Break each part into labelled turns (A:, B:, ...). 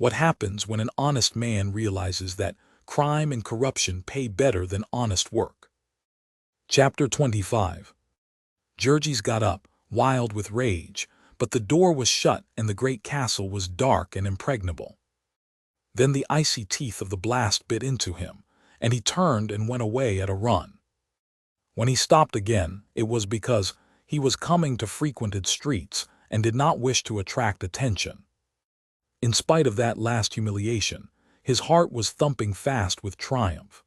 A: What happens when an honest man realizes that crime and corruption pay better than honest work? Chapter 25. Jurgis got up, wild with rage, but the door was shut and the great castle was dark and impregnable. Then the icy teeth of the blast bit into him, and he turned and went away at a run. When he stopped again, it was because he was coming to frequented streets and did not wish to attract attention. In spite of that last humiliation, his heart was thumping fast with triumph.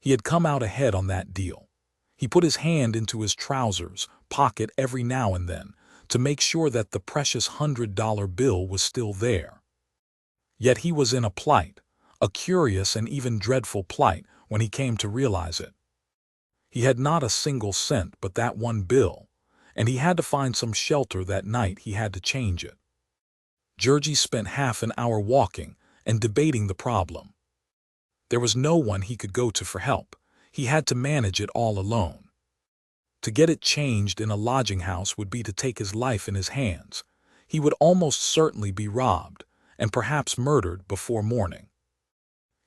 A: He had come out ahead on that deal. He put his hand into his trousers pocket every now and then to make sure that the precious $100 bill was still there. Yet he was in a plight, a curious and even dreadful plight when he came to realize it. He had not a single cent but that one bill, and he had to find some shelter that night. He had to change it. Jurgis spent half an hour walking and debating the problem. There was no one he could go to for help. He had to manage it all alone. To get it changed in a lodging house would be to take his life in his hands. He would almost certainly be robbed and perhaps murdered before morning.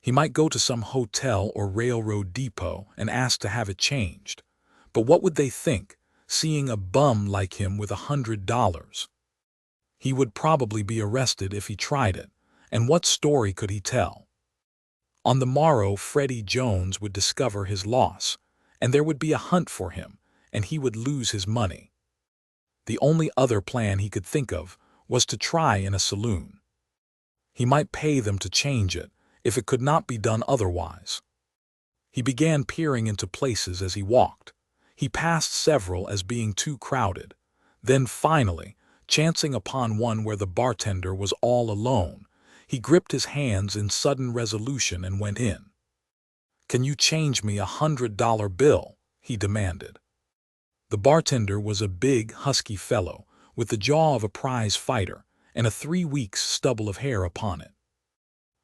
A: He might go to some hotel or railroad depot and ask to have it changed. But what would they think, seeing a bum like him with $100? He would probably be arrested if he tried it, and what story could he tell? On the morrow, Freddie Jones would discover his loss, and there would be a hunt for him, and he would lose his money. The only other plan he could think of was to try in a saloon. He might pay them to change it, if it could not be done otherwise. He began peering into places as he walked. He passed several as being too crowded. Then finally, chancing upon one where the bartender was all alone, he gripped his hands in sudden resolution and went in. "Can you change me $100 bill?" he demanded. The bartender was a big, husky fellow with the jaw of a prize fighter and a 3 weeks stubble of hair upon it.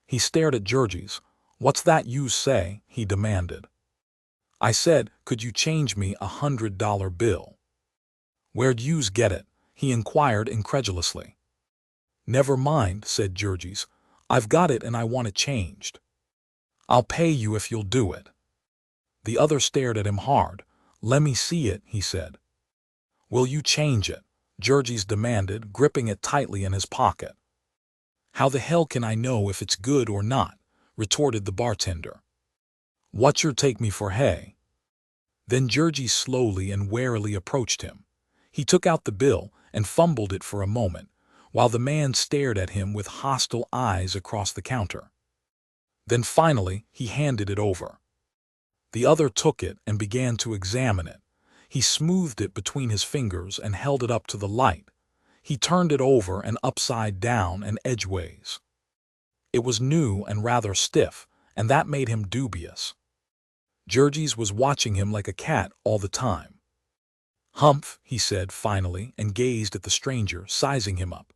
A: He stared at Jurgis. "What's that you say?" he demanded. "I said, could you change me $100 bill?" "Where'd yous get it?" he inquired incredulously. "Never mind," said Jurgis. "I've got it and I want it changed." "I'll pay you if you'll do it." The other stared at him hard. "Lemme see it," he said. "Will you change it?" Jurgis demanded, gripping it tightly in his pocket. "How the hell can I know if it's good or not?" retorted the bartender. "What's your take me for, hey?" Then Jurgis slowly and warily approached him. He took out the bill and fumbled it for a moment, while the man stared at him with hostile eyes across the counter. Then finally he handed it over. The other took it and began to examine it. He smoothed it between his fingers and held it up to the light. He turned it over and upside down and edgeways. It was new and rather stiff, and that made him dubious. Jurgis was watching him like a cat all the time. "Humph," he said finally, and gazed at the stranger, sizing him up.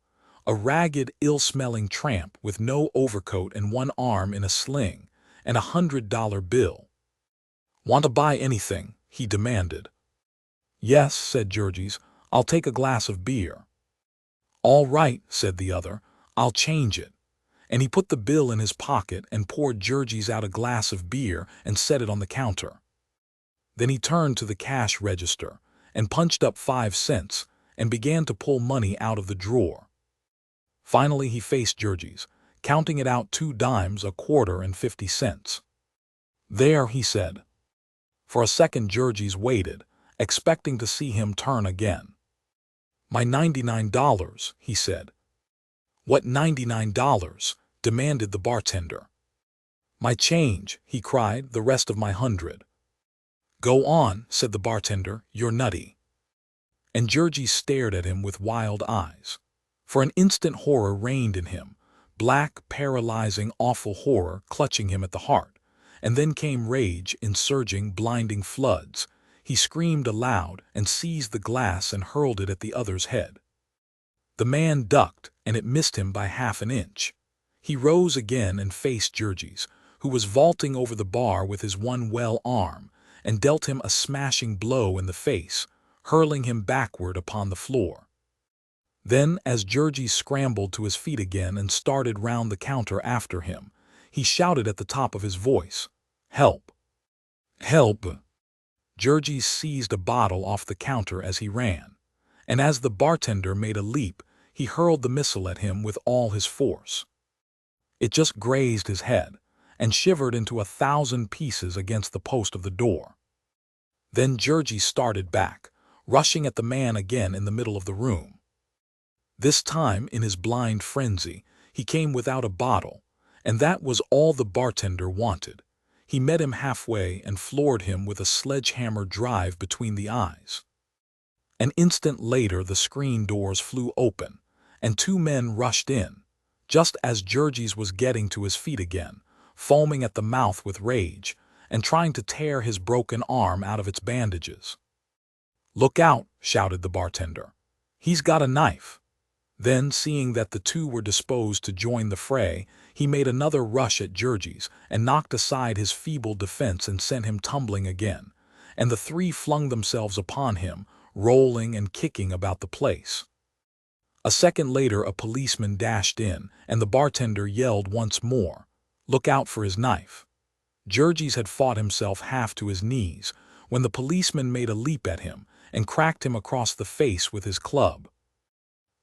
A: A ragged, ill-smelling tramp with no overcoat and one arm in a sling, and $100 bill. "Want to buy anything?" he demanded. "Yes," said Jurgis. "I'll take a glass of beer." "All right," said the other. "I'll change it." And he put the bill in his pocket and poured Jurgis out a glass of beer and set it on the counter. Then he turned to the cash register and punched up 5 cents and began to pull money out of the drawer. Finally he faced Jurgis, counting it out 2 dimes, a quarter, and 50 cents. "There," he said. For a second Jurgis waited, expecting to see him turn again. "My $99, he said. "What $99? demanded the bartender. "My change," he cried, "the rest of my 100. "Go on," said the bartender, "you're nutty." And Jurgis stared at him with wild eyes. For an instant horror reigned in him, black, paralyzing, awful horror clutching him at the heart, and then came rage in surging, blinding floods. He screamed aloud and seized the glass and hurled it at the other's head. The man ducked, and it missed him by half an inch. He rose again and faced Jurgis, who was vaulting over the bar with his one well arm, and dealt him a smashing blow in the face, hurling him backward upon the floor. Then, as Jurgis scrambled to his feet again and started round the counter after him, he shouted at the top of his voice, "Help! Help!" Jurgis seized a bottle off the counter as he ran, and as the bartender made a leap, he hurled the missile at him with all his force. It just grazed his head and shivered into 1,000 pieces against the post of the door. Then Jurgis started back, rushing at the man again in the middle of the room. This time, in his blind frenzy, he came without a bottle, and that was all the bartender wanted. He met him halfway and floored him with a sledgehammer drive between the eyes. An instant later the screen doors flew open, and 2 men rushed in, just as Jurgis was getting to his feet again, foaming at the mouth with rage, and trying to tear his broken arm out of its bandages. "Look out!" shouted the bartender. "He's got a knife." Then, seeing that the 2 were disposed to join the fray, he made another rush at Jurgis and knocked aside his feeble defense and sent him tumbling again, and the 3 flung themselves upon him, rolling and kicking about the place. A second later a policeman dashed in, and the bartender yelled once more, "Look out for his knife." Jurgis had fought himself half to his knees when the policeman made a leap at him and cracked him across the face with his club.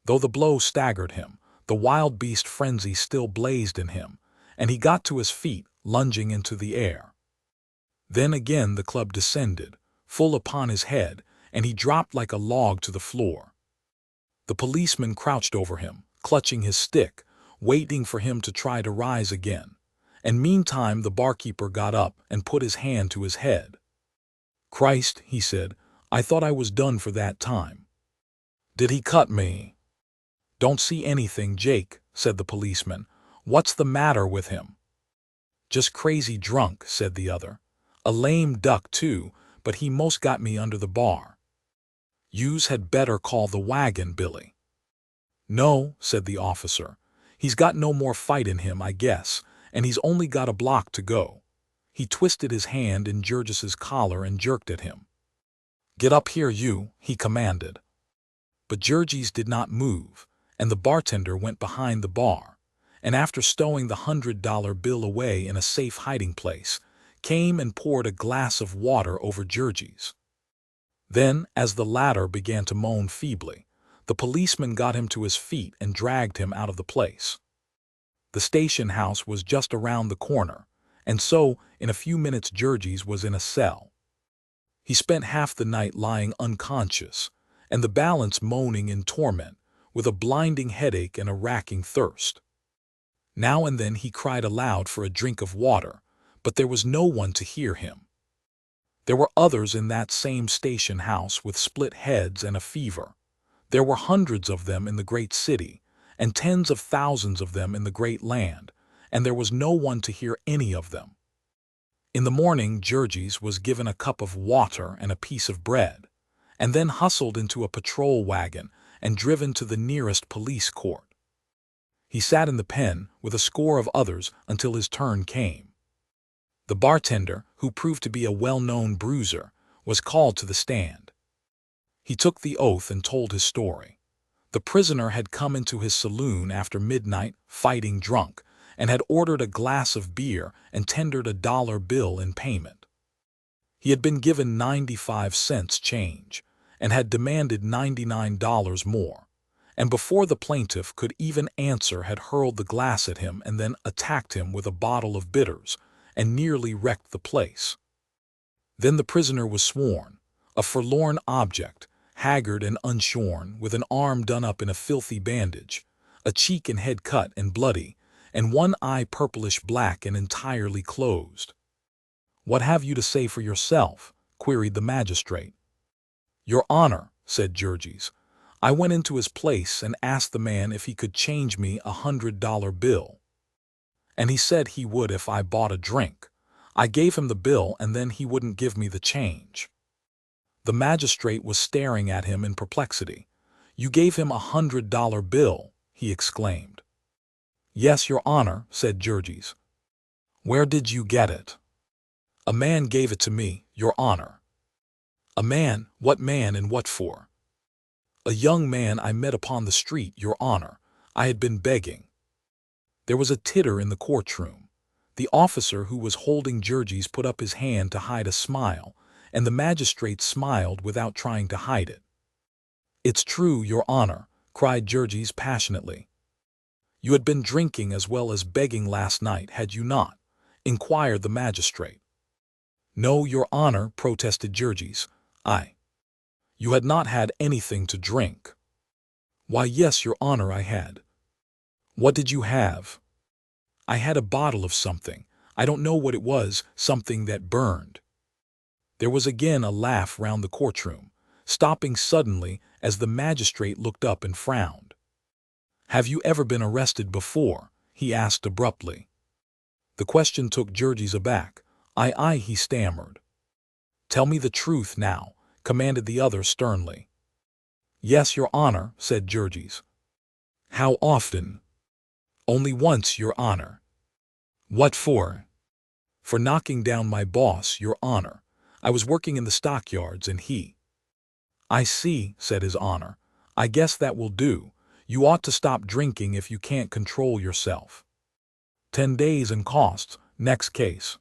A: Though the blow staggered him, the wild beast frenzy still blazed in him, and he got to his feet, lunging into the air. Then again the club descended, full upon his head, and he dropped like a log to the floor. The policeman crouched over him, clutching his stick, waiting for him to try to rise again, and meantime the barkeeper got up and put his hand to his head. "Christ," he said, "I thought I was done for that time. Did he cut me?" "Don't see anything, Jake," said the policeman. "What's the matter with him?" "Just crazy drunk," said the other. "A lame duck, too, but he most got me under the bar." "Yous had better call the wagon, Billy." "No," said the officer. "He's got no more fight in him, I guess, and he's only got a block to go." He twisted his hand in Jurgis's collar and jerked at him. "Get up here, you," he commanded. But Jurgis did not move, and the bartender went behind the bar, and after stowing the $100 bill away in a safe hiding place, came and poured a glass of water over Jurgis. Then, as the latter began to moan feebly, the policeman got him to his feet and dragged him out of the place. The station house was just around the corner, and so, in a few minutes Jurgis was in a cell. He spent half the night lying unconscious, and the balance moaning in torment, with a blinding headache and a racking thirst. Now and then he cried aloud for a drink of water, but there was no one to hear him. There were others in that same station house with split heads and a fever. There were hundreds of them in the great city, and tens of thousands of them in the great land, and there was no one to hear any of them. In the morning Jurgis was given a cup of water and a piece of bread, and then hustled into a patrol wagon and driven to the nearest police court. He sat in the pen with a score of others until his turn came. The bartender, who proved to be a well-known bruiser, was called to the stand. He took the oath and told his story. The prisoner had come into his saloon after midnight, fighting drunk, and had ordered a glass of beer and tendered a $1 bill in payment. He had been given 95 cents change, and had demanded $99 more, and before the plaintiff could even answer had hurled the glass at him and then attacked him with a bottle of bitters and nearly wrecked the place. Then the prisoner was sworn, a forlorn object, haggard and unshorn, with an arm done up in a filthy bandage, a cheek and head cut and bloody, and one eye purplish-black and entirely closed. "What have you to say for yourself?" queried the magistrate. "Your Honor," said Jurgis, "I went into his place and asked the man if he could change me a $100 bill. And he said he would if I bought a drink. I gave him the bill and then he wouldn't give me the change." The magistrate was staring at him in perplexity. "You gave him a $100 bill," he exclaimed. "Yes, Your Honor," said Jurgis. "Where did you get it?" "A man gave it to me, Your Honor." "A man? What man and what for?" "A young man I met upon the street, Your Honor. I had been begging." There was a titter in the courtroom. The officer who was holding Jurgis put up his hand to hide a smile, and the magistrate smiled without trying to hide it. "It's true, Your Honor," cried Jurgis passionately. "You had been drinking as well as begging last night, had you not?" inquired the magistrate. "No, Your Honor," protested Jurgis. You had not had anything to drink." "Why, yes, Your Honor, I had." "What did you have?" "I had a bottle of something. I don't know what it was, something that burned." There was again a laugh round the courtroom, stopping suddenly as the magistrate looked up and frowned. "Have you ever been arrested before?" he asked abruptly. The question took Jurgis aback. "Aye," he stammered. "Tell me the truth now," commanded the other sternly. "Yes, Your Honor," said Jurgis. "How often?" "Only once, Your Honor." "What for?" "For knocking down my boss, Your Honor. I was working in the stockyards and he—" "I see," said His Honor. "I guess that will do. You ought to stop drinking if you can't control yourself. 10 days and costs, next case."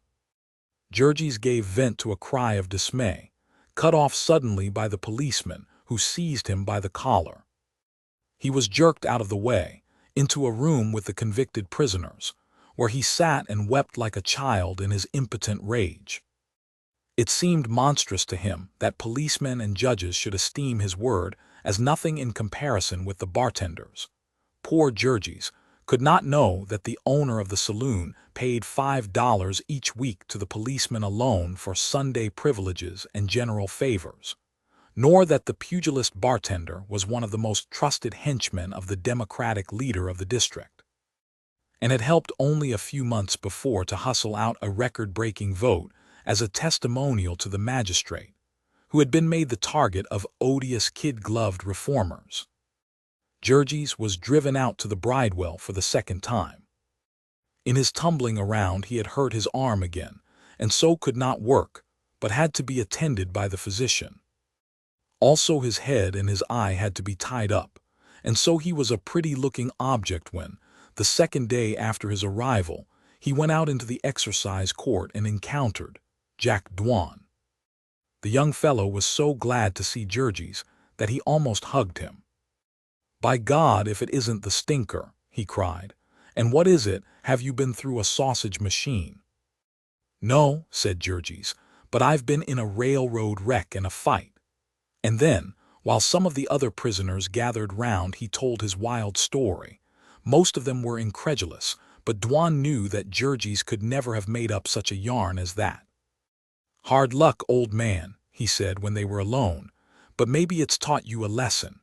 A: Jurgis gave vent to a cry of dismay, cut off suddenly by the policeman who seized him by the collar. He was jerked out of the way, into a room with the convicted prisoners, where he sat and wept like a child in his impotent rage. It seemed monstrous to him that policemen and judges should esteem his word as nothing in comparison with the bartender's. Poor Jurgis could not know that the owner of the saloon paid $5 each week to the policeman alone for Sunday privileges and general favors, nor that the pugilist bartender was one of the most trusted henchmen of the Democratic leader of the district, and had helped only a few months before to hustle out a record-breaking vote as a testimonial to the magistrate, who had been made the target of odious kid-gloved reformers. Jurgis was driven out to the bridewell for the second time. In his tumbling around he had hurt his arm again, and so could not work, but had to be attended by the physician. Also his head and his eye had to be tied up, and so he was a pretty-looking object when, the second day after his arrival, he went out into the exercise court and encountered Jack Duane. The young fellow was so glad to see Jurgis that he almost hugged him. "By God, if it isn't the stinker," he cried. "And what is it? Have you been through a sausage machine?" "No," said Jurgis, "but I've been in a railroad wreck and a fight." And then, while some of the other prisoners gathered round, he told his wild story. Most of them were incredulous, but Duane knew that Jurgis could never have made up such a yarn as that. "Hard luck, old man," he said when they were alone, "but maybe it's taught you a lesson."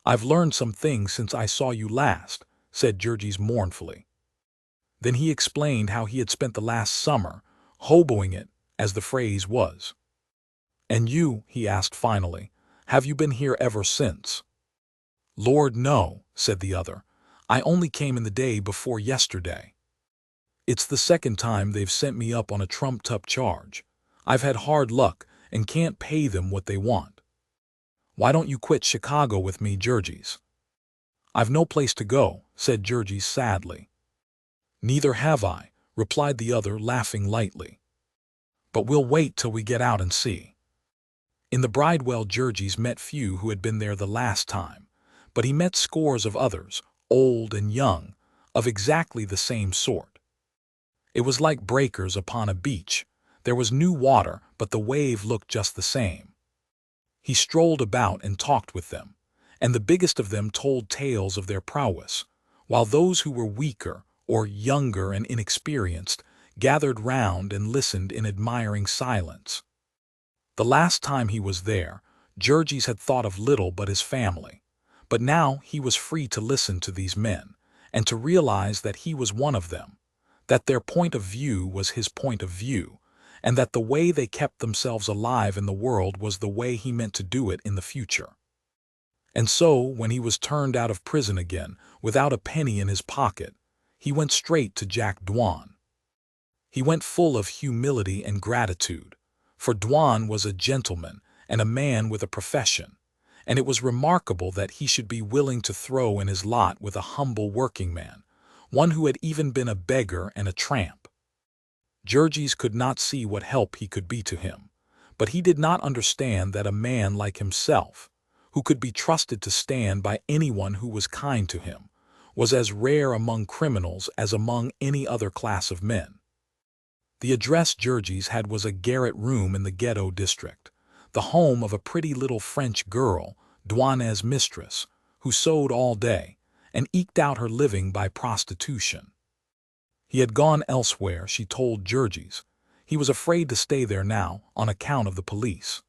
A: "I've learned some things since I saw you last," said Jurgis mournfully. Then he explained how he had spent the last summer, hoboing it, as the phrase was. "And you," he asked finally, "have you been here ever since?" "Lord, no," said the other. "I only came in the day before yesterday. It's the second time they've sent me up on a trumped-up charge. I've had hard luck and can't pay them what they want." "Why don't you quit Chicago with me, Jurgis?" "I've no place to go," said Jurgis sadly. "Neither have I," replied the other, laughing lightly. "But we'll wait till we get out and see." In the bridewell Jurgis met few who had been there the last time, but he met scores of others, old and young, of exactly the same sort. It was like breakers upon a beach. There was new water, but the wave looked just the same. He strolled about and talked with them, and the biggest of them told tales of their prowess, while those who were weaker or younger and inexperienced gathered round and listened in admiring silence. The last time he was there, Jurgis had thought of little but his family, but now he was free to listen to these men, and to realize that he was one of them, that their point of view was his point of view, and that the way they kept themselves alive in the world was the way he meant to do it in the future. And so, when he was turned out of prison again, without a penny in his pocket, he went straight to Jack Duane. He went full of humility and gratitude, for Duane was a gentleman and a man with a profession, and it was remarkable that he should be willing to throw in his lot with a humble working man, one who had even been a beggar and a tramp. Jurgis could not see what help he could be to him, but he did not understand that a man like himself, who could be trusted to stand by anyone who was kind to him, was as rare among criminals as among any other class of men. The address Jurgis had was a garret room in the ghetto district, the home of a pretty little French girl, Duane's mistress, who sewed all day and eked out her living by prostitution. He had gone elsewhere, she told Jurgis. He was afraid to stay there now on account of the police.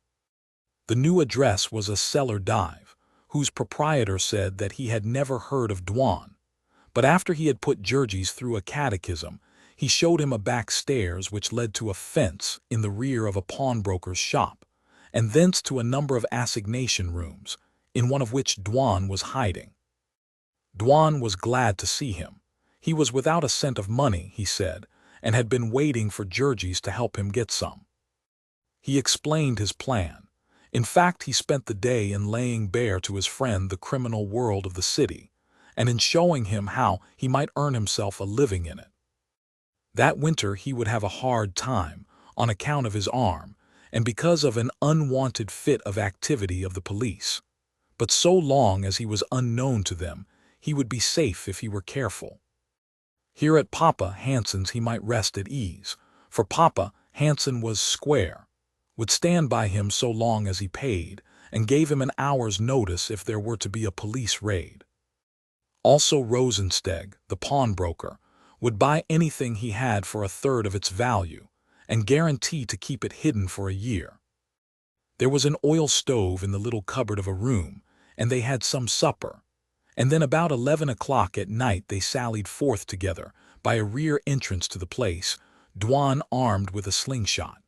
A: The new address was a cellar dive, whose proprietor said that he had never heard of Duane. But after he had put Jurgis through a catechism, he showed him a back stairs which led to a fence in the rear of a pawnbroker's shop, and thence to a number of assignation rooms, in one of which Duane was hiding. Duane was glad to see him. He was without a cent of money, he said, and had been waiting for Jurgis to help him get some. He explained his plan. In fact, he spent the day in laying bare to his friend the criminal world of the city, and in showing him how he might earn himself a living in it. That winter he would have a hard time, on account of his arm, and because of an unwanted fit of activity of the police. But so long as he was unknown to them, he would be safe if he were careful. Here at Papa Hanson's he might rest at ease, for Papa Hanson was square, would stand by him so long as he paid, and gave him an hour's notice if there were to be a police raid. Also Rosensteg, the pawnbroker, would buy anything he had for a third of its value, and guarantee to keep it hidden for a year. There was an oil stove in the little cupboard of a room, and they had some supper, and then about 11 o'clock at night they sallied forth together by a rear entrance to the place, Duane armed with a slingshot.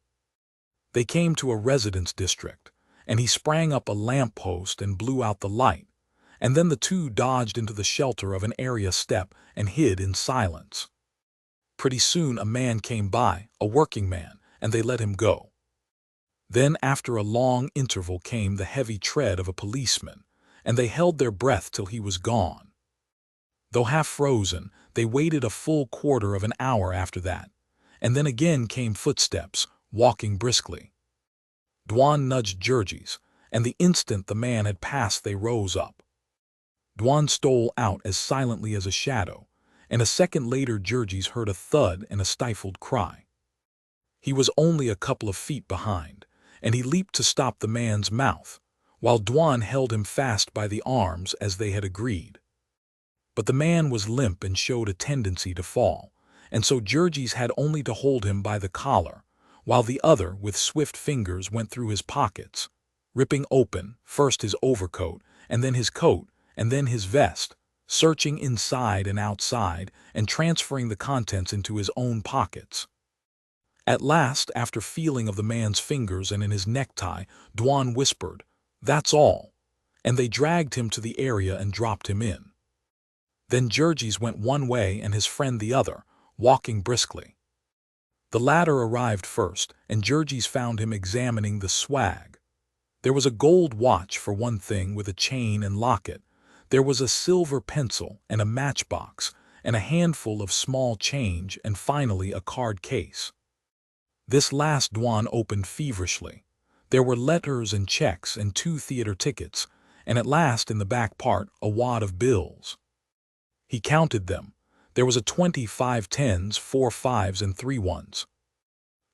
A: They came to a residence district, and he sprang up a lamp-post and blew out the light, and then the two dodged into the shelter of an area step and hid in silence. Pretty soon a man came by, a working man, and they let him go. Then after a long interval came the heavy tread of a policeman, and they held their breath till he was gone. Though half frozen, they waited a full quarter of an hour after that, and then again came footsteps, walking briskly. Duane nudged Jurgis, and the instant the man had passed they rose up. Duane stole out as silently as a shadow, and a second later Jurgis heard a thud and a stifled cry. He was only a couple of feet behind, and he leaped to stop the man's mouth, while Duane held him fast by the arms as they had agreed. But the man was limp and showed a tendency to fall, and so Jurgis had only to hold him by the collar, while the other with swift fingers went through his pockets, ripping open first his overcoat and then his coat and then his vest, searching inside and outside and transferring the contents into his own pockets. At last, after feeling of the man's fingers and in his necktie, Duane whispered, "That's all," and they dragged him to the area and dropped him in. Then Jurgis went one way and his friend the other, walking briskly. The latter arrived first, and Jurgis found him examining the swag. There was a gold watch for one thing with a chain and locket. There was a silver pencil and a matchbox and a handful of small change and finally a card case. This last Duane opened feverishly. There were letters and checks and 2 theater tickets, and at last in the back part a wad of bills. He counted them. There was a 25 tens, 4 fives, and 3 ones.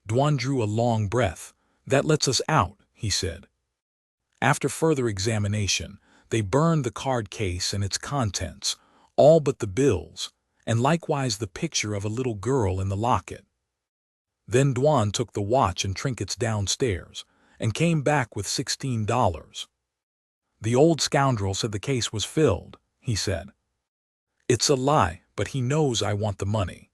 A: Duane drew a long breath. "That lets us out," he said. After further examination, they burned the card case and its contents, all but the bills, and likewise the picture of a little girl in the locket. Then Duane took the watch and trinkets downstairs, and came back with $16. "The old scoundrel said the case was filled," he said. "It's a lie, but he knows I want the money."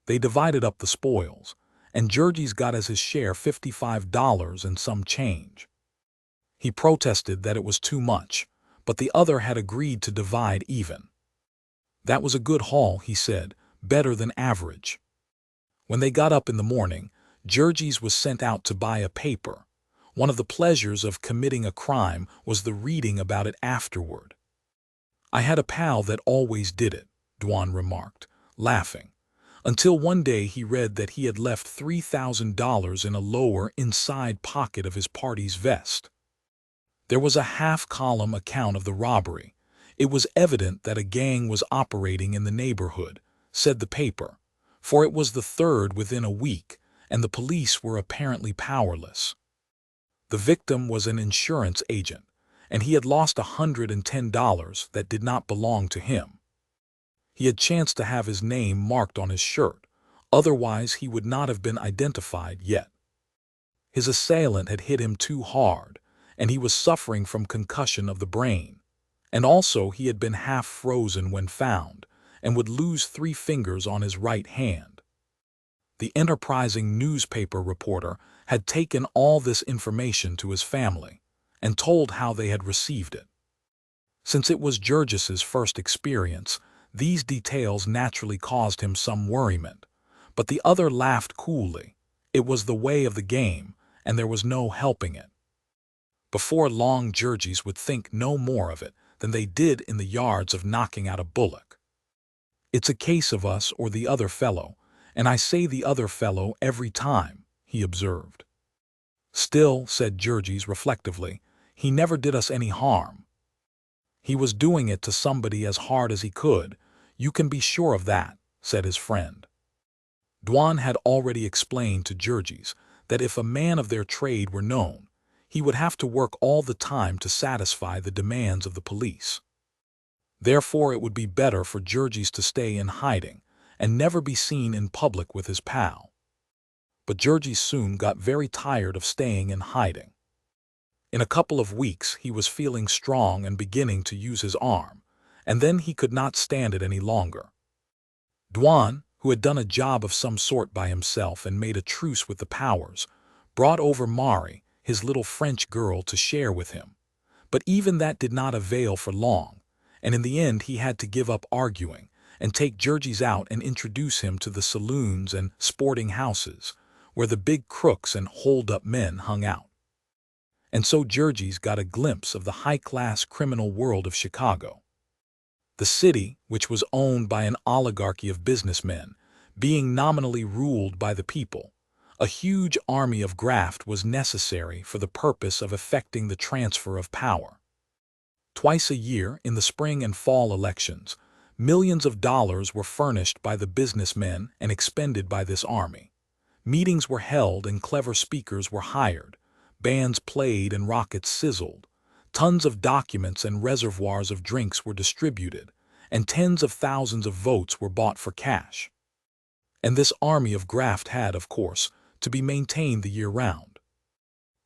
A: They divided up the spoils, and Jurgis got as his share $55 and some change. He protested that it was too much, but the other had agreed to divide even. That was a good haul, he said, better than average. When they got up in the morning, Jurgis was sent out to buy a paper. One of the pleasures of committing a crime was the reading about it afterward. "I had a pal that always did it," Duane remarked, laughing, until one day he read that he had left $3,000 in a lower inside pocket of his party's vest. There was a half-column account of the robbery. It was evident that a gang was operating in the neighborhood, said the paper, for it was the third within a week, and the police were apparently powerless. The victim was an insurance agent, and he had lost $110 that did not belong to him. He had chanced to have his name marked on his shirt, otherwise he would not have been identified yet. His assailant had hit him too hard, and he was suffering from concussion of the brain, and also he had been half frozen when found, and would lose 3 fingers on his right hand. The enterprising newspaper reporter had taken all this information to his family, and told how they had received it. Since it was Jurgis's first experience, these details naturally caused him some worriment, but the other laughed coolly. It was the way of the game, and there was no helping it. Before long, Jurgis would think no more of it than they did in the yards of knocking out a bullock. "It's a case of us or the other fellow, and I say the other fellow every time," he observed. "Still," said Jurgis reflectively, "he never did us any harm." "He was doing it to somebody as hard as he could, you can be sure of that," said his friend. Duane had already explained to Jurgis that if a man of their trade were known, he would have to work all the time to satisfy the demands of the police. Therefore it would be better for Jurgis to stay in hiding and never be seen in public with his pal. But Jurgis soon got very tired of staying in hiding. In a couple of weeks he was feeling strong and beginning to use his arm, and then he could not stand it any longer. Duane, who had done a job of some sort by himself and made a truce with the powers, brought over Mari, his little French girl, to share with him. But even that did not avail for long, and in the end he had to give up arguing and take Jurgis out and introduce him to the saloons and sporting houses, where the big crooks and hold-up men hung out. And so Jurgis got a glimpse of the high-class criminal world of Chicago. The city, which was owned by an oligarchy of businessmen, being nominally ruled by the people, a huge army of graft was necessary for the purpose of effecting the transfer of power. Twice a year, in the spring and fall elections, millions of dollars were furnished by the businessmen and expended by this army. Meetings were held and clever speakers were hired, bands played and rockets sizzled, tons of documents and reservoirs of drinks were distributed, and tens of thousands of votes were bought for cash. And this army of graft had, of course, to be maintained the year round.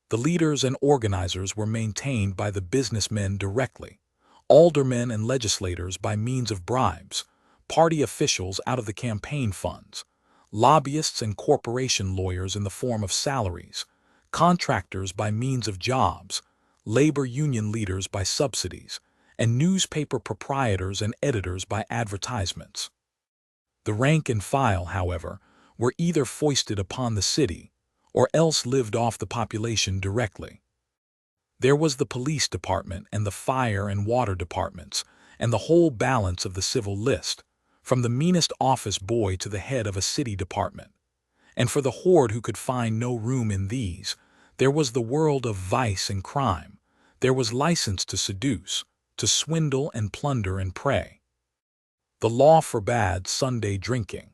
A: The leaders and organizers were maintained by the businessmen directly, aldermen and legislators by means of bribes, party officials out of the campaign funds, lobbyists and corporation lawyers in the form of salaries, contractors by means of jobs, labor union leaders by subsidies, and newspaper proprietors and editors by advertisements. The rank and file, however, were either foisted upon the city or else lived off the population directly. There was the police department and the fire and water departments, and the whole balance of the civil list, from the meanest office boy to the head of a city department. And for the horde who could find no room in these, there was the world of vice and crime. There was license to seduce, to swindle and plunder and prey. The law forbade Sunday drinking,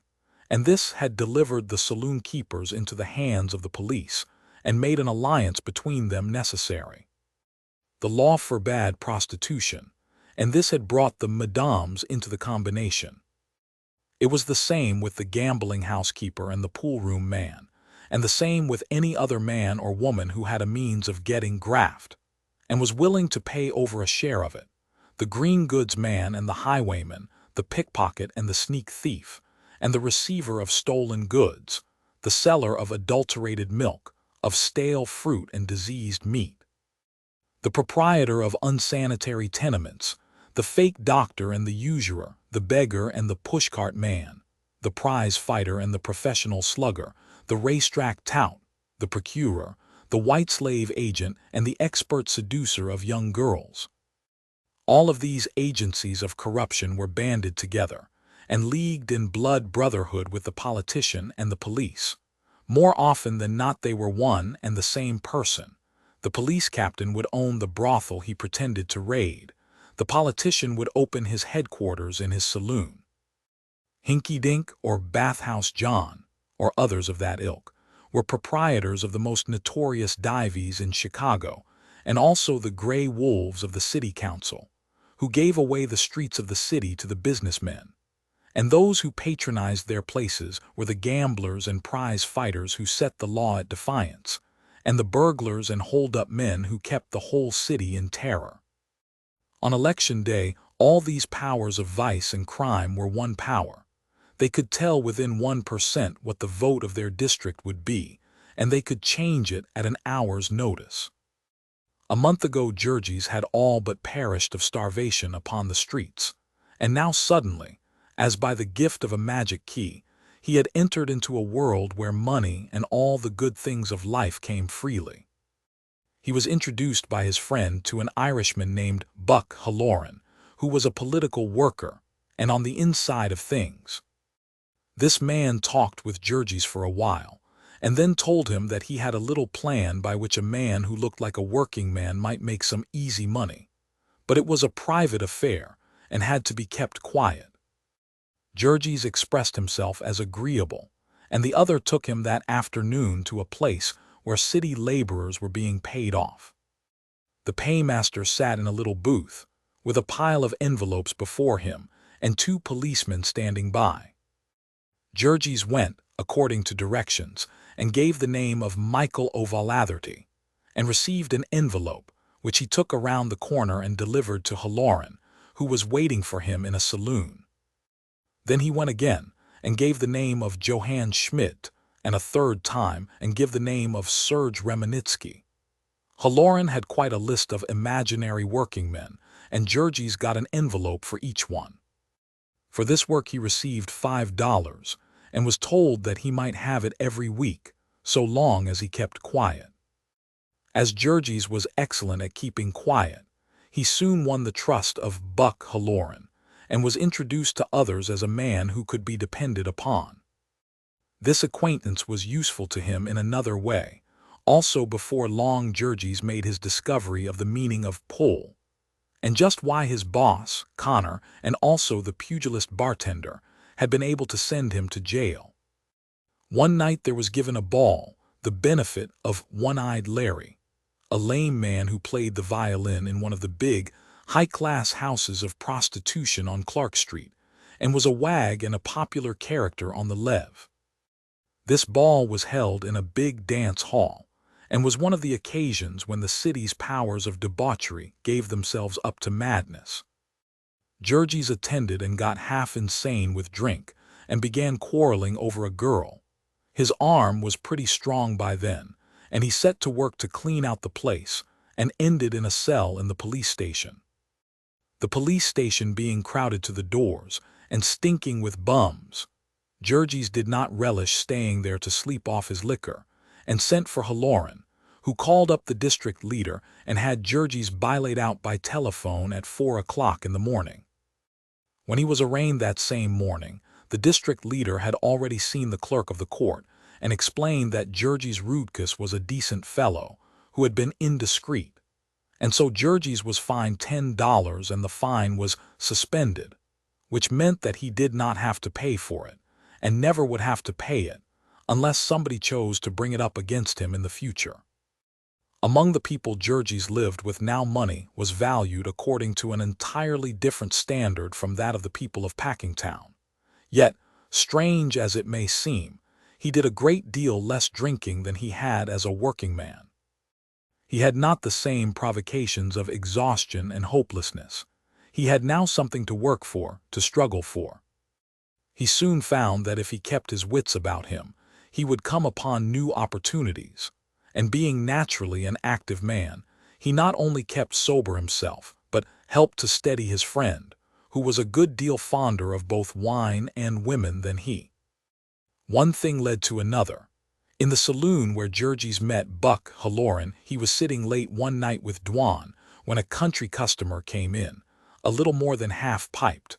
A: and this had delivered the saloon keepers into the hands of the police and made an alliance between them necessary. The law forbade prostitution, and this had brought the madames into the combination. It was the same with the gambling housekeeper and the poolroom man, and the same with any other man or woman who had a means of getting graft, and was willing to pay over a share of it. The green goods man and the highwayman, the pickpocket and the sneak thief, and the receiver of stolen goods, the seller of adulterated milk, of stale fruit and diseased meat, the proprietor of unsanitary tenements, the fake doctor and the usurer, the beggar and the pushcart man, the prize fighter and the professional slugger, the racetrack tout, the procurer, the white slave agent, and the expert seducer of young girls. All of these agencies of corruption were banded together and leagued in blood brotherhood with the politician and the police. More often than not, they were one and the same person. The police captain would own the brothel he pretended to raid. The politician would open his headquarters in his saloon. Hinky Dink or Bathhouse John, or others of that ilk, were proprietors of the most notorious dives in Chicago, and also the gray wolves of the city council, who gave away the streets of the city to the businessmen. And those who patronized their places were the gamblers and prize fighters who set the law at defiance, and the burglars and hold-up men who kept the whole city in terror. On election day, all these powers of vice and crime were one power. They could tell within 1% what the vote of their district would be, and they could change it at an hour's notice. A month ago, Jurgis had all but perished of starvation upon the streets, and now suddenly, as by the gift of a magic key, he had entered into a world where money and all the good things of life came freely. He was introduced by his friend to an Irishman named Buck Halloran, who was a political worker and on the inside of things. This man talked with Jurgis for a while, and then told him that he had a little plan by which a man who looked like a working man might make some easy money. But it was a private affair and had to be kept quiet. Jurgis expressed himself as agreeable, and the other took him that afternoon to a place where city laborers were being paid off. The paymaster sat in a little booth, with a pile of envelopes before him and 2 policemen standing by. Jurgis went, according to directions, and gave the name of Michael O'Valatherty, and received an envelope, which he took around the corner and delivered to Halloran, who was waiting for him in a saloon. Then he went again, and gave the name of Johann Schmidt, and a third time, and give the name of Serge Remenitsky. Halloran had quite a list of imaginary working men, and Jurgis got an envelope for each one. For this work he received $5, and was told that he might have it every week, so long as he kept quiet. As Jurgis was excellent at keeping quiet, he soon won the trust of Buck Halloran, and was introduced to others as a man who could be depended upon. This acquaintance was useful to him in another way. Also, before long, Jurgis made his discovery of the meaning of pull, and just why his boss, Connor, and also the pugilist bartender, had been able to send him to jail. One night there was given a ball, the benefit of One-Eyed Larry, a lame man who played the violin in one of the big, high-class houses of prostitution on Clark Street, and was a wag and a popular character on the Lev. This ball was held in a big dance hall, and was one of the occasions when the city's powers of debauchery gave themselves up to madness. Jurgis attended and got half insane with drink, and began quarreling over a girl. His arm was pretty strong by then, and he set to work to clean out the place, and ended in a cell in the police station. The police station being crowded to the doors and stinking with bums, Jurgis did not relish staying there to sleep off his liquor, and sent for Halloran, who called up the district leader and had Jurgis bilaid out by telephone at 4 o'clock in the morning. When he was arraigned that same morning, the district leader had already seen the clerk of the court and explained that Jurgis Rudkus was a decent fellow who had been indiscreet, and so Jurgis was fined $10 and the fine was suspended, which meant that he did not have to pay for it, and never would have to pay it, unless somebody chose to bring it up against him in the future. Among the people Jurgis lived with now, money was valued according to an entirely different standard from that of the people of Packingtown. Yet, strange as it may seem, he did a great deal less drinking than he had as a working man. He had not the same provocations of exhaustion and hopelessness. He had now something to work for, to struggle for. He soon found that if he kept his wits about him, he would come upon new opportunities, and being naturally an active man, he not only kept sober himself, but helped to steady his friend, who was a good deal fonder of both wine and women than he. One thing led to another. In the saloon where Jurgis met Buck Halloran, he was sitting late one night with Duane when a country customer came in, a little more than half-piped.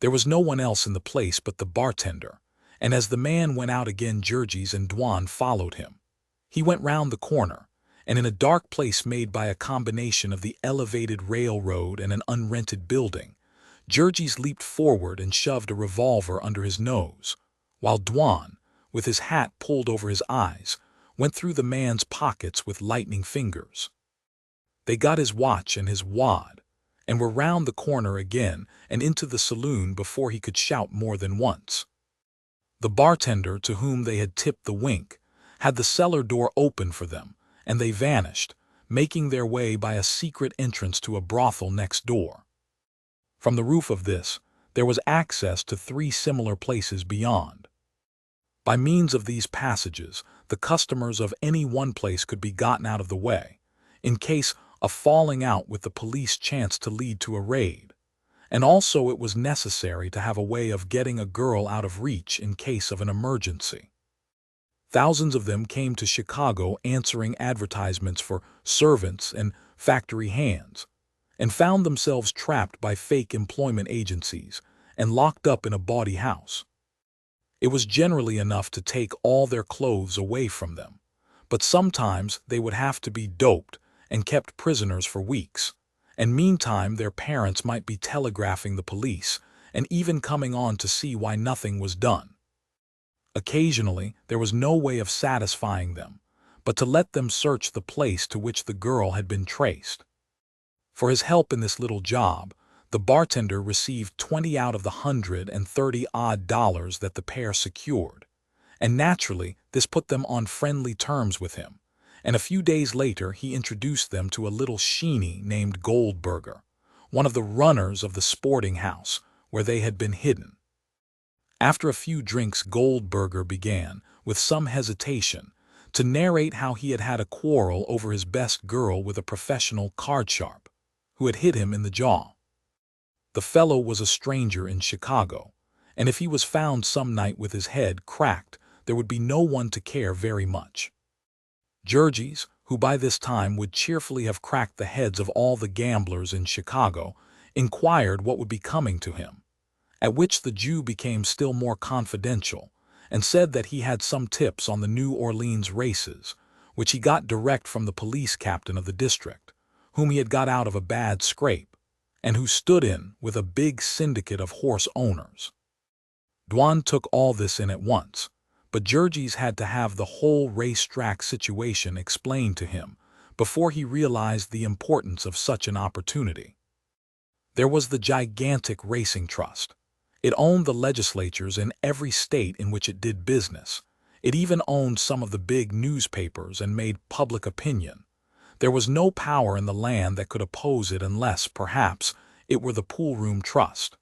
A: There was no one else in the place but the bartender, and as the man went out again, Jurgis and Duane followed him. He went round the corner, and in a dark place made by a combination of the elevated railroad and an unrented building, Jurgis leaped forward and shoved a revolver under his nose, while Duane, with his hat pulled over his eyes, went through the man's pockets with lightning fingers. They got his watch and his wad, and were round the corner again and into the saloon before he could shout more than once. The bartender, to whom they had tipped the wink, had the cellar door open for them, and they vanished, making their way by a secret entrance to a brothel next door. From the roof of this, there was access to 3 similar places beyond. By means of these passages, the customers of any one place could be gotten out of the way, in case a falling out with the police chanced to lead to a raid, and also it was necessary to have a way of getting a girl out of reach in case of an emergency. Thousands of them came to Chicago answering advertisements for servants and factory hands, and found themselves trapped by fake employment agencies and locked up in a bawdy house. It was generally enough to take all their clothes away from them, but sometimes they would have to be doped and kept prisoners for weeks, and meantime their parents might be telegraphing the police and even coming on to see why nothing was done. Occasionally, there was no way of satisfying them, but to let them search the place to which the girl had been traced. For his help in this little job, the bartender received 20 out of the $130-odd that the pair secured, and naturally this put them on friendly terms with him, and a few days later he introduced them to a little sheeny named Goldberger, one of the runners of the sporting house where they had been hidden. After a few drinks, Goldberger began, with some hesitation, to narrate how he had had a quarrel over his best girl with a professional card-sharp, who had hit him in the jaw. The fellow was a stranger in Chicago, and if he was found some night with his head cracked, there would be no one to care very much. Jurgis, who by this time would cheerfully have cracked the heads of all the gamblers in Chicago, inquired what would be coming to him, at which the Jew became still more confidential and said that he had some tips on the New Orleans races, which he got direct from the police captain of the district, whom he had got out of a bad scrape, and who stood in with a big syndicate of horse owners. Duane took all this in at once, but Jurgis had to have the whole racetrack situation explained to him before he realized the importance of such an opportunity. There was the gigantic racing trust. It owned the legislatures in every state in which it did business. It even owned some of the big newspapers and made public opinion. There was no power in the land that could oppose it unless, perhaps, it were the poolroom trust.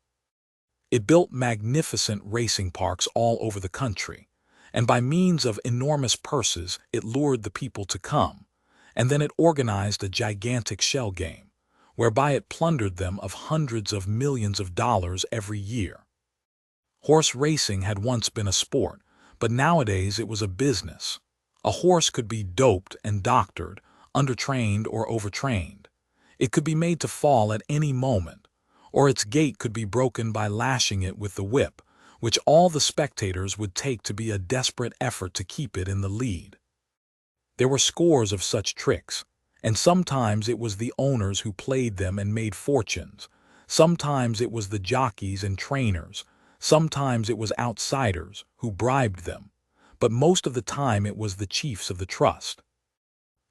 A: It built magnificent racing parks all over the country, and by means of enormous purses it lured the people to come, and then it organized a gigantic shell game, whereby it plundered them of hundreds of millions of dollars every year. Horse racing had once been a sport, but nowadays it was a business. A horse could be doped and doctored, undertrained or overtrained. It could be made to fall at any moment, or its gait could be broken by lashing it with the whip, which all the spectators would take to be a desperate effort to keep it in the lead. There were scores of such tricks, and sometimes it was the owners who played them and made fortunes, sometimes it was the jockeys and trainers, sometimes it was outsiders who bribed them, but most of the time it was the chiefs of the trust.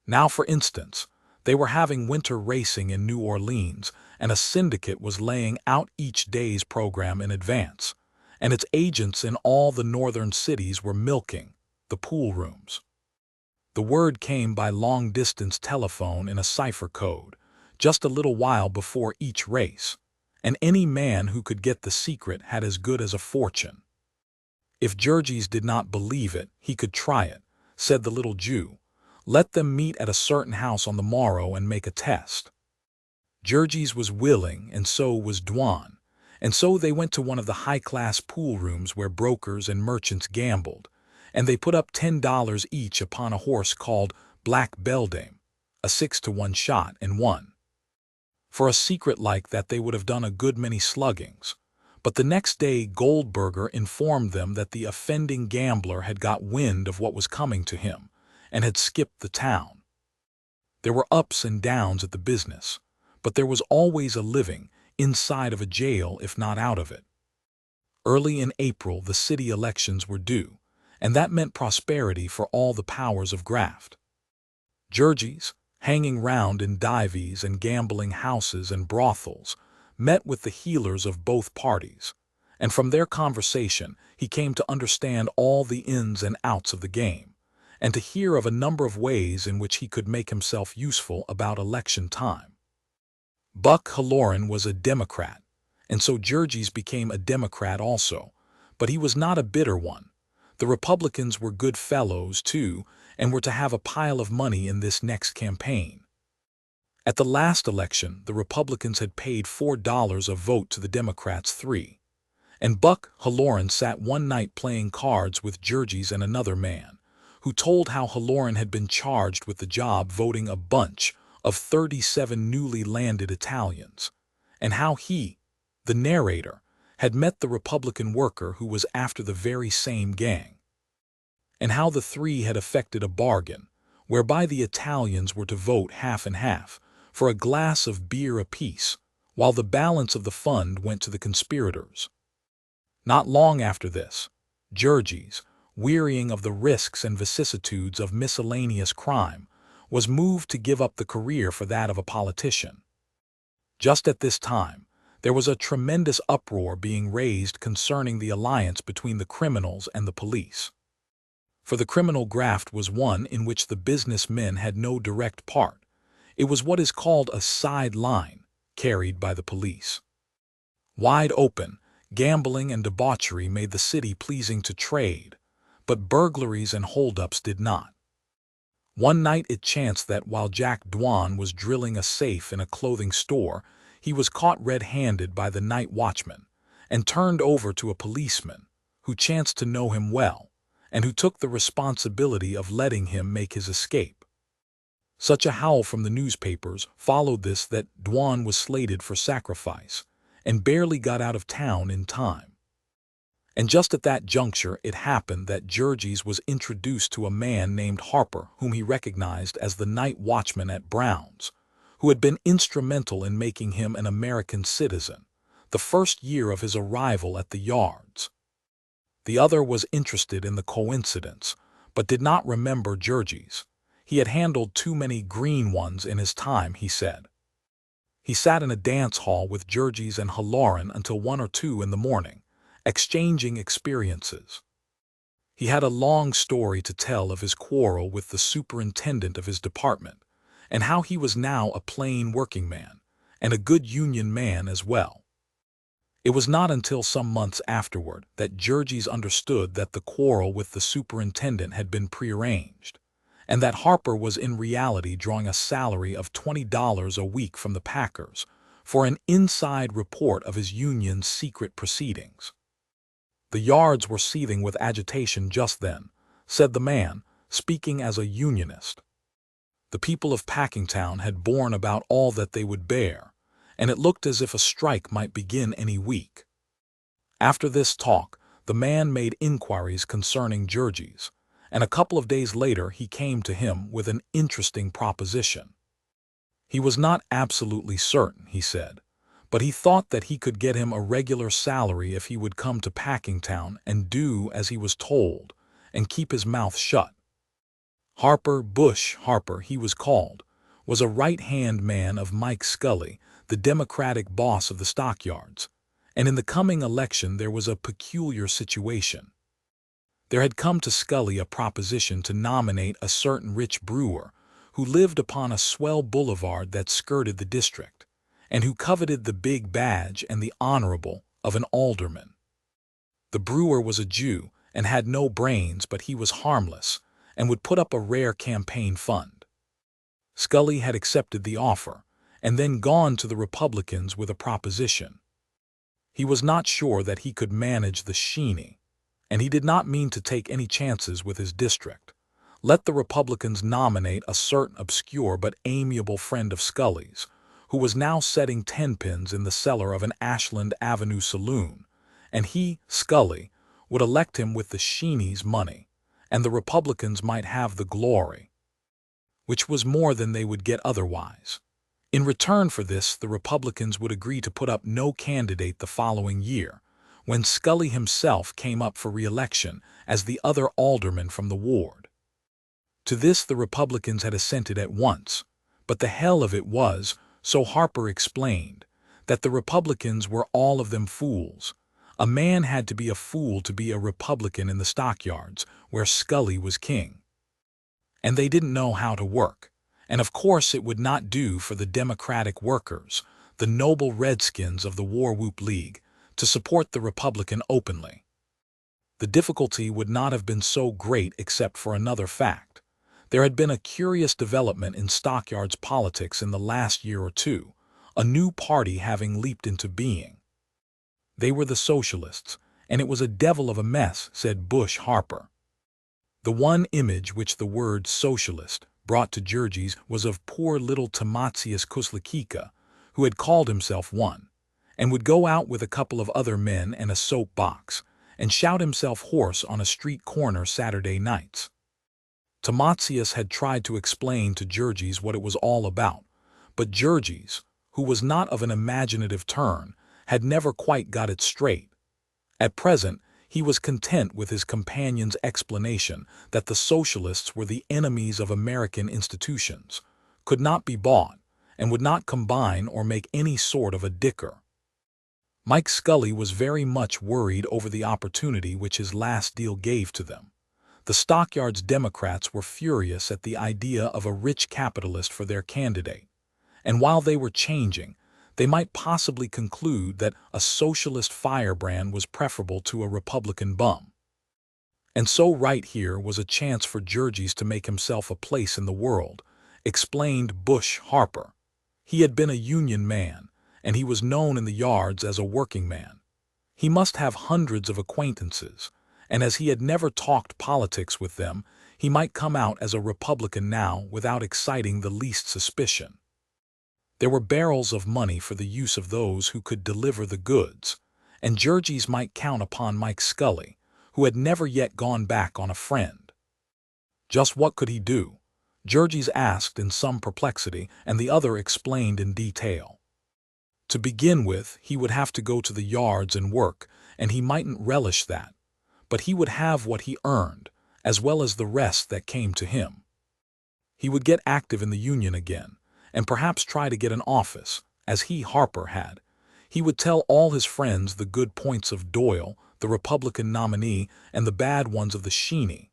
A: Now, for instance, they were having winter racing in New Orleans, and a syndicate was laying out each day's program in advance, and its agents in all the northern cities were milking the pool rooms. The word came by long-distance telephone in a cipher code, just a little while before each race, and any man who could get the secret had as good as a fortune. If Jurgis did not believe it, he could try it, said the little Jew. Let them meet at a certain house on the morrow and make a test. Jurgis was willing, and so was Duane, and so they went to one of the high-class pool rooms where brokers and merchants gambled, and they put up $10 each upon a horse called Black Beldame, a 6-to-1 shot, and won. For a secret like that they would have done a good many sluggings, but the next day Goldberger informed them that the offending gambler had got wind of what was coming to him and had skipped the town. There were ups and downs at the business, but there was always a living inside of a jail if not out of it. Early in April the city elections were due, and that meant prosperity for all the powers of graft. Jurgis, hanging round in dives and gambling houses and brothels, met with the healers of both parties, and from their conversation he came to understand all the ins and outs of the game, and to hear of a number of ways in which he could make himself useful about election time. Buck Halloran was a Democrat, and so Jurgis became a Democrat also, but he was not a bitter one. The Republicans were good fellows, too, and were to have a pile of money in this next campaign. At the last election, the Republicans had paid $4 a vote to the Democrats $3, and Buck Halloran sat one night playing cards with Jurgis and another man, who told how Halloran had been charged with the job voting a bunch of 37 newly landed Italians, and how he, the narrator, had met the Republican worker who was after the very same gang, and how the three had effected a bargain, whereby the Italians were to vote half and half for a glass of beer apiece, while the balance of the fund went to the conspirators. Not long after this, Jurgis, wearying of the risks and vicissitudes of miscellaneous crime, was moved to give up the career for that of a politician. Just at this time, there was a tremendous uproar being raised concerning the alliance between the criminals and the police. For the criminal graft was one in which the businessmen had no direct part. It was what is called a side line, carried by the police. Wide open, gambling and debauchery made the city pleasing to trade, but burglaries and holdups did not. One night it chanced that while Jack Duane was drilling a safe in a clothing store, he was caught red-handed by the night watchman and turned over to a policeman who chanced to know him well and who took the responsibility of letting him make his escape. Such a howl from the newspapers followed this that Duane was slated for sacrifice and barely got out of town in time. And just at that juncture it happened that Jurgis was introduced to a man named Harper whom he recognized as the night watchman at Brown's, who had been instrumental in making him an American citizen the first year of his arrival at the yards. The other was interested in the coincidence, but did not remember Jurgis. He had handled too many green ones in his time, he said. He sat in a dance hall with Jurgis and Halloran until 1 or 2 in the morning, exchanging experiences. He had a long story to tell of his quarrel with the superintendent of his department, and how he was now a plain working man, and a good union man as well. It was not until some months afterward that Jurgis understood that the quarrel with the superintendent had been prearranged, and that Harper was in reality drawing a salary of $20 a week from the packers for an inside report of his union's secret proceedings. The yards were seething with agitation just then, said the man, speaking as a unionist. The people of Packingtown had borne about all that they would bear, and it looked as if a strike might begin any week. After this talk, the man made inquiries concerning Jurgis, and a couple of days later he came to him with an interesting proposition. He was not absolutely certain, he said, but he thought that he could get him a regular salary if he would come to Packingtown and do as he was told, and keep his mouth shut. Bush Harper, he was called, was a right-hand man of Mike Scully, the Democratic boss of the stockyards, and in the coming election there was a peculiar situation. There had come to Scully a proposition to nominate a certain rich brewer who lived upon a swell boulevard that skirted the district, and who coveted the big badge and the honorable of an alderman. The brewer was a Jew and had no brains, but he was harmless and would put up a rare campaign fund. Scully had accepted the offer and then gone to the Republicans with a proposition. He was not sure that he could manage the Sheeny, and he did not mean to take any chances with his district. Let the Republicans nominate a certain obscure but amiable friend of Scully's, who was now setting tenpins in the cellar of an Ashland Avenue saloon, and he, Scully, would elect him with the Sheeney's money, and the Republicans might have the glory, which was more than they would get otherwise. In return for this, the Republicans would agree to put up no candidate the following year, when Scully himself came up for re-election as the other alderman from the ward. To this the Republicans had assented at once, but the hell of it was, so Harper explained, that the Republicans were all of them fools. A man had to be a fool to be a Republican in the stockyards, where Scully was king. And they didn't know how to work. And of course it would not do for the Democratic workers, the noble redskins of the War Whoop League, to support the Republican openly. The difficulty would not have been so great except for another fact. There had been a curious development in stockyards politics in the last year or two, a new party having leaped into being. They were the Socialists, and it was a devil of a mess, said Bush Harper. The one image which the word socialist brought to Jurgis was of poor little Timasius Kuslikika, who had called himself one, and would go out with a couple of other men and a soap box, and shout himself hoarse on a street corner Saturday nights. Timasius had tried to explain to Jurgis what it was all about, but Jurgis, who was not of an imaginative turn, had never quite got it straight. At present, he was content with his companion's explanation that the socialists were the enemies of American institutions, could not be bought, and would not combine or make any sort of a dicker. Mike Scully was very much worried over the opportunity which his last deal gave to them. The stockyards Democrats were furious at the idea of a rich capitalist for their candidate, and while they were changing, they might possibly conclude that a socialist firebrand was preferable to a Republican bum. And so right here was a chance for Jurgis to make himself a place in the world, explained Bush Harper. He had been a union man, and he was known in the yards as a working man. He must have hundreds of acquaintances, and as he had never talked politics with them, he might come out as a Republican now without exciting the least suspicion. There were barrels of money for the use of those who could deliver the goods, and Jurgis might count upon Mike Scully, who had never yet gone back on a friend. Just what could he do? Jurgis asked in some perplexity, and the other explained in detail. To begin with, he would have to go to the yards and work, and he mightn't relish that, but he would have what he earned, as well as the rest that came to him. He would get active in the union again, and perhaps try to get an office, as he, Harper, had. He would tell all his friends the good points of Doyle, the Republican nominee, and the bad ones of the Sheeney.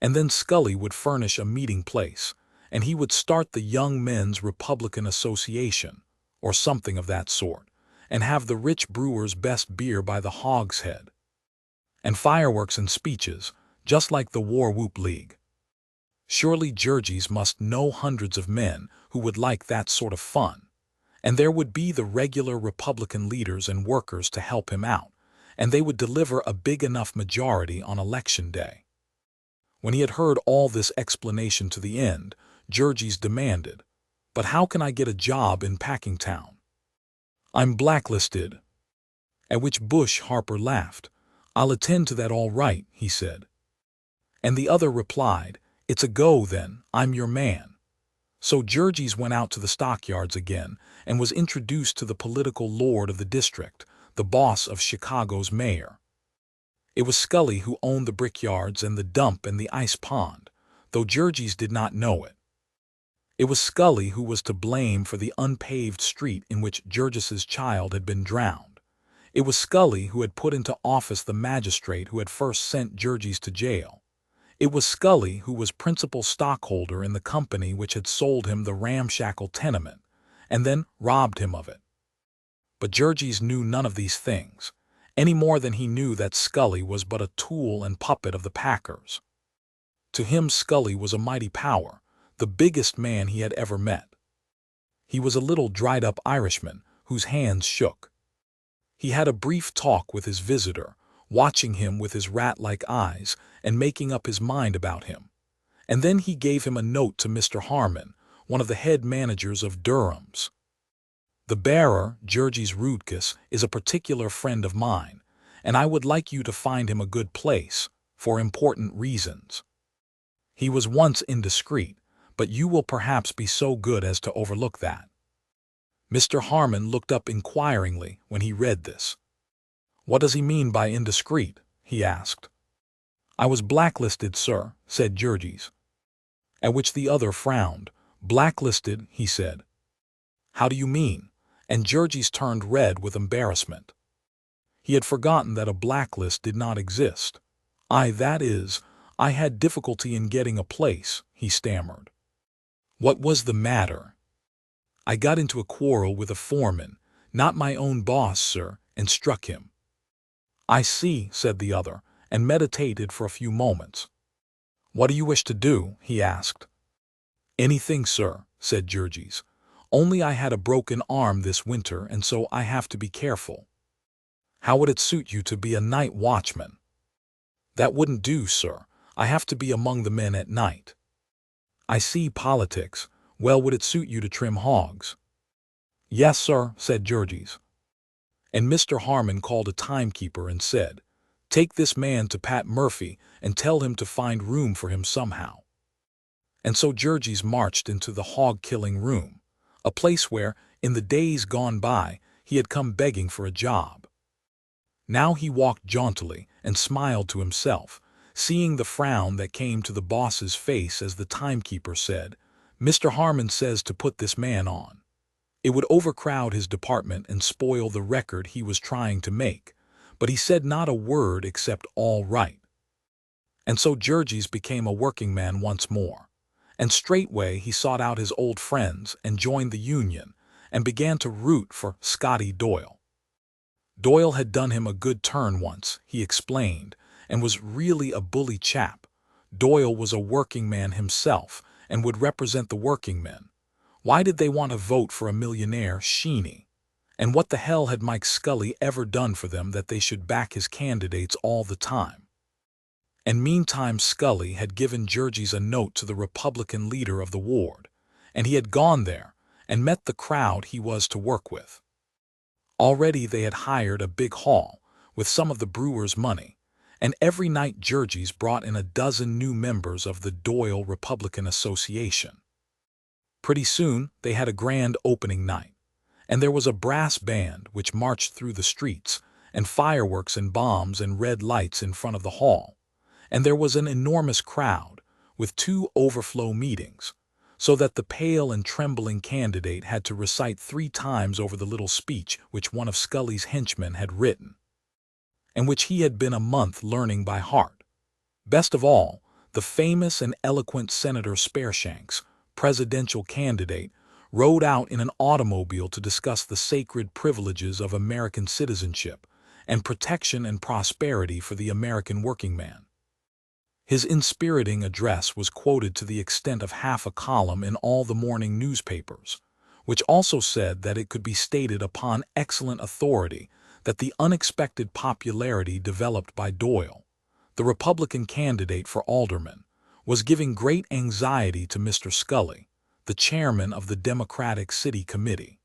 A: And then Scully would furnish a meeting place, and he would start the Young Men's Republican Association, or something of that sort, and have the rich brewer's best beer by the hogshead. And fireworks and speeches, just like the War Whoop League. Surely Jurgis must know hundreds of men who would like that sort of fun, and there would be the regular Republican leaders and workers to help him out, and they would deliver a big enough majority on Election Day. When he had heard all this explanation to the end, Jurgis demanded, "But how can I get a job in Packingtown? I'm blacklisted." At which Bush Harper laughed. "I'll attend to that all right," he said. And the other replied, "It's a go then, I'm your man." So Jurgis went out to the stockyards again and was introduced to the political lord of the district, the boss of Chicago's mayor. It was Scully who owned the brickyards and the dump and the ice pond, though Jurgis did not know it. It was Scully who was to blame for the unpaved street in which Jurgis's child had been drowned. It was Scully who had put into office the magistrate who had first sent Jurgis to jail. It was Scully who was principal stockholder in the company which had sold him the ramshackle tenement, and then robbed him of it. But Jurgis knew none of these things, any more than he knew that Scully was but a tool and puppet of the packers. To him Scully was a mighty power, the biggest man he had ever met. He was a little dried-up Irishman whose hands shook. He had a brief talk with his visitor, watching him with his rat-like eyes and making up his mind about him. And then he gave him a note to Mr. Harmon, one of the head managers of Durham's. The bearer, Jurgis, is a particular friend of mine, and I would like you to find him a good place, for important reasons. He was once indiscreet, but you will perhaps be so good as to overlook that. Mr. Harmon looked up inquiringly when he read this. What does he mean by indiscreet? He asked. I was blacklisted, sir, said Jurgis. At which the other frowned. Blacklisted, he said. How do you mean? And Jurgis turned red with embarrassment. He had forgotten that a blacklist did not exist. I had difficulty in getting a place, he stammered. What was the matter? I got into a quarrel with a foreman, not my own boss, sir, and struck him. I see, said the other, and meditated for a few moments. What do you wish to do? He asked. Anything, sir, said Jurgis. Only I had a broken arm this winter, and so I have to be careful. How would it suit you to be a night watchman? That wouldn't do, sir. I have to be among the men at night. I see politics. Well, would it suit you to trim hogs? Yes, sir, said Jurgis. And Mr. Harmon called a timekeeper and said, Take this man to Pat Murphy and tell him to find room for him somehow. And so Jurgis marched into the hog-killing room, a place where, in the days gone by, he had come begging for a job. Now he walked jauntily and smiled to himself, seeing the frown that came to the boss's face as the timekeeper said, Mr. Harmon says to put this man on. It would overcrowd his department and spoil the record he was trying to make, but he said not a word except all right. And so Jurgis became a working man once more, and straightway he sought out his old friends and joined the union and began to root for Scotty Doyle. Doyle had done him a good turn once, he explained, and was really a bully chap. Doyle was a working man himself and would represent the working men. Why did they want to vote for a millionaire Sheeny? And what the hell had Mike Scully ever done for them that they should back his candidates all the time? And meantime Scully had given Jurgis a note to the Republican leader of the ward, and he had gone there and met the crowd he was to work with. Already they had hired a big hall with some of the brewers' money, and every night Jurgis brought in a dozen new members of the Doyle Republican Association. Pretty soon they had a grand opening night, and there was a brass band which marched through the streets, and fireworks and bombs and red lights in front of the hall, and there was an enormous crowd, with 2 overflow meetings, so that the pale and trembling candidate had to recite 3 times over the little speech which one of Scully's henchmen had written, and which he had been a month learning by heart. Best of all, the famous and eloquent Senator Spareshanks, presidential candidate, rode out in an automobile to discuss the sacred privileges of American citizenship and protection and prosperity for the American working man. His inspiriting address was quoted to the extent of half a column in all the morning newspapers, which also said that it could be stated upon excellent authority that the unexpected popularity developed by Doyle, the Republican candidate for alderman, was giving great anxiety to Mr. Scully, the chairman of the Democratic City Committee.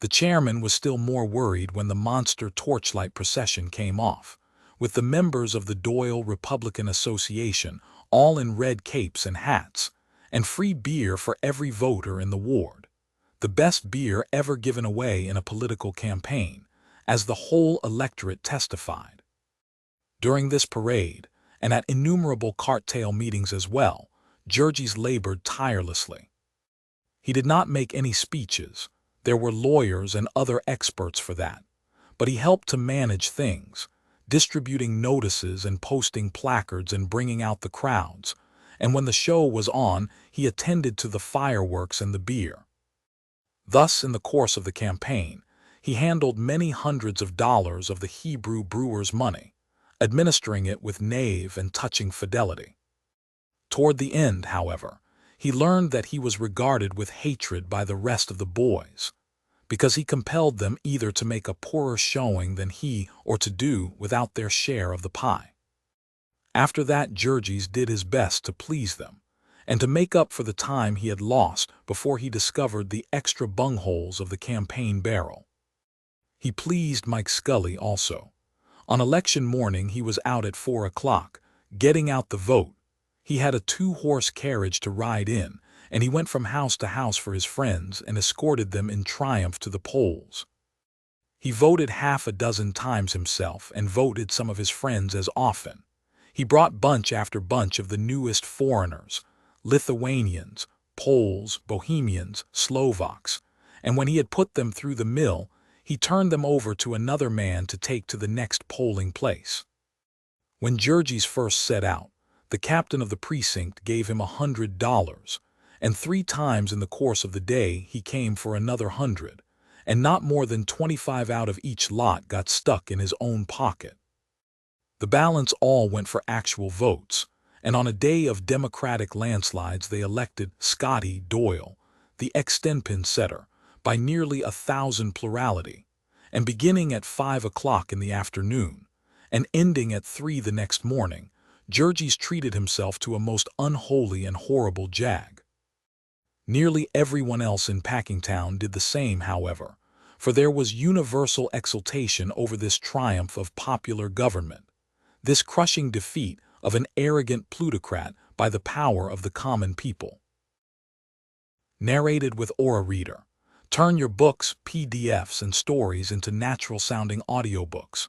A: The chairman was still more worried when the monster torchlight procession came off, with the members of the Doyle Republican Association all in red capes and hats, and free beer for every voter in the ward, the best beer ever given away in a political campaign, as the whole electorate testified. During this parade, and at innumerable cart-tail meetings as well, Jurgis labored tirelessly. He did not make any speeches. There were lawyers and other experts for that, but he helped to manage things, distributing notices and posting placards and bringing out the crowds, and when the show was on, he attended to the fireworks and the beer. Thus, in the course of the campaign, he handled many hundreds of dollars of the Hebrew brewers' money, administering it with knave and touching fidelity. Toward the end, however, he learned that he was regarded with hatred by the rest of the boys. because he compelled them either to make a poorer showing than he or to do without their share of the pie. After that, Jurgis did his best to please them, and to make up for the time he had lost before he discovered the extra bungholes of the campaign barrel. He pleased Mike Scully also. On election morning he was out at 4 o'clock, getting out the vote. He had a 2-horse carriage to ride in, and he went from house to house for his friends and escorted them in triumph to the polls. He voted half a dozen times himself and voted some of his friends as often. He brought bunch after bunch of the newest foreigners, Lithuanians, Poles, Bohemians, Slovaks, and when he had put them through the mill, he turned them over to another man to take to the next polling place. When Jurgis first set out, the captain of the precinct gave him $100, and 3 times in the course of the day he came for another 100, and not more than 25 out of each lot got stuck in his own pocket. The balance all went for actual votes, and on a day of Democratic landslides they elected Scotty Doyle, the extenpin setter, by nearly 1,000 plurality, and beginning at 5 o'clock in the afternoon, and ending at 3 the next morning, Jurgis treated himself to a most unholy and horrible jag. Nearly everyone else in Packingtown did the same, however, for there was universal exultation over this triumph of popular government, this crushing defeat of an arrogant plutocrat by the power of the common people. Narrated with Aura Reader. Turn your books, PDFs, and stories into natural-sounding audiobooks.